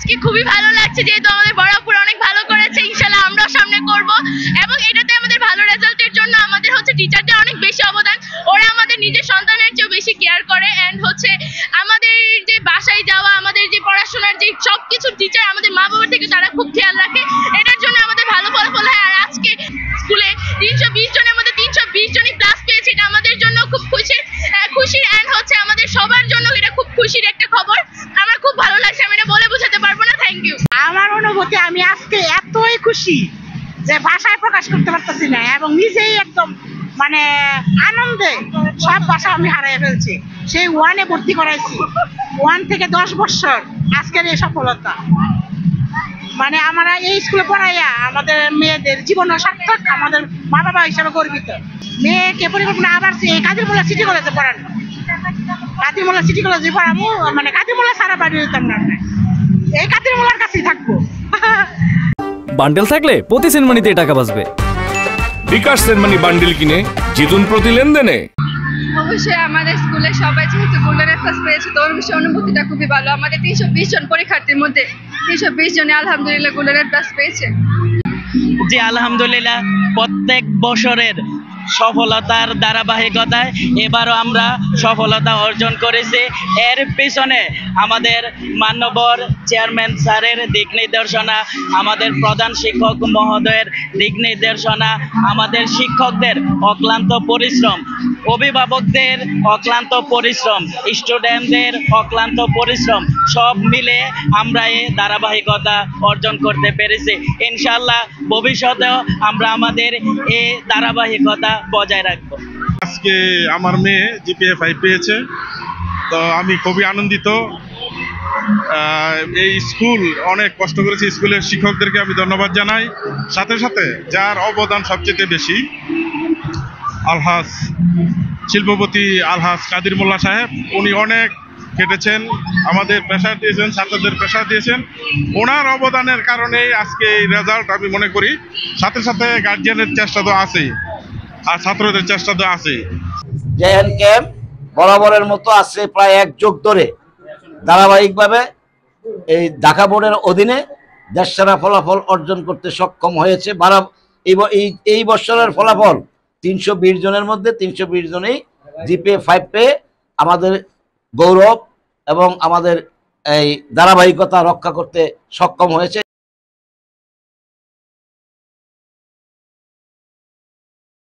আজকে খুবই ভালো লাগছে, যেহেতু আমাদের বড়াপুর অনেক ভালো করেছে, ইনশাল্লাহ আমরাও সামনে করব। এবং এটাতে আমাদের ভালো রেজাল্টের জন্য আমাদের টিচারদের অনেক বেশি অবদান। ওরা আমাদের নিজের সন্তানের চেয়েও বেশি কেয়ার করে। অ্যান্ড আমাদের যে বাসায় যাওয়া, আমাদের যে পড়াশোনার যে সবকিছু টিচার আমাদের মা বাবার থেকে তারা খুব খেয়াল রাখে। এটার জন্য আমাদের ভালো ফলাফল হয়। আর আজকে স্কুলে 320 জনের মধ্যে 320 জনই প্লাস পেয়েছে, এটা আমাদের জন্য খুব খুশির। অ্যান্ড আমাদের সবার জন্য এটা খুব খুশির একটা খবর। আমার খুব ভালো লাগছে, আমি এটা বলে বোঝাতে পারবো না। Thank you. আমার অনুভূতি, আমি আজকে এতই খুশি যে ভাষায় প্রকাশ করতে পারতেছি না, এবং নিজেই একদম মানে আনন্দে সব ভাষা আমি হারিয়ে ফেলছি। সেই 1-এ ভর্তি করাইছি, 1 থেকে 10 বছর আজকের এই সফলতা। মানে আমরা এই স্কুলে পড়াইয়া আমাদের মেয়েদের জীবন সার্থক, আমাদের মা বাবা হিসাবে গর্বিত। মেয়েকে পরিকল্পনা আবার কাদিরমোল্লা সিটি কলেজে পড়ানো, কাদিরমোল্লা সিটি কলেজে পড়াবো, মানে কাদিরমোল্লা সারা বাড়ি হইতাম না, এই কাদিরমোল্লার কাছেই থাকবো। বান্ডেল থাকলে প্রতি সেনমানিতে টাকা বাঁচবে। বিকাশ সেনমানি বান্ডেল কিনে জিতুন প্রতি লেনদেনে। অবশ্যই আমাদের স্কুলে সবাই যেহেতু গোল্ডেন এ+ পেয়েছে, তো অবশ্যই অনুভূতিটা খুবই ভালো। আমাদের 320 জন পরীক্ষার্থীর মধ্যে 320 জনে আলহামদুলিল্লাহ গোল্ডেন এ+ পেয়েছে। জি আলহামদুলিল্লাহ, প্রত্যেক বছরের সফলতার ধারাবাহিকতায় এবারও আমরা সফলতা অর্জন করেছি। এর পিছনে আমাদের মান্যবর চেয়ারম্যান স্যারের দিক নির্দেশনা, আমাদের প্রধান শিক্ষক মহোদয়ের দিক নির্দেশনা, আমাদের শিক্ষকদের অক্লান্ত পরিশ্রম, অভিভাবকদের অক্লান্ত পরিশ্রম, স্টুডেন্টদের অক্লান্ত পরিশ্রম, সব মিলে আমরা এই ধারাবাহিকতা অর্জন করতে পেরেছি। ইনশাআল্লাহ ভবিষ্যতেও আমরা আমাদের এই ধারাবাহিকতা বজায় রাখবো। আজকে আমার মেয়ে জিপিএ 5 পেয়েছে, তো আমি খুবই আনন্দিত। এই স্কুল অনেক কষ্ট করেছে, স্কুলের শিক্ষকদেরকে আমি ধন্যবাদ জানাই। সাথে সাথে যার অবদান সবচেয়ে বেশি, আলহাজ শিল্পপতি আলহাজ কাদির মোল্লা সাহেব, উনি অনেক কেটেছেন, আমাদের প্রেশার দিয়েছেন, ছাত্রদের প্রেশার দিয়েছেন। ওনার অবদানের কারণেই আজকে এই রেজাল্ট আমি মনে করি। সাথে সাথে গার্জিয়ানের চেষ্টা তো আছেই, আর ছাত্রদের চেষ্টা তো আছেই। জেএন ক্যাম্প বরাবরের মতো আছে প্রায় 1 যুগ ধরে ধারাবাহিকভাবে এই ঢাকা বোর্ডের অধীনে দেশসেরা ফলাফল অর্জন করতে সক্ষম হয়েছে। এই বছরের ফলাফল 320 জনের মধ্যে 320 জনেই জিপিএ 5 পেয়ে আমাদের গৌরব এবং আমাদের এই ধারাবাহিকতা রক্ষা করতে সক্ষম হয়েছে।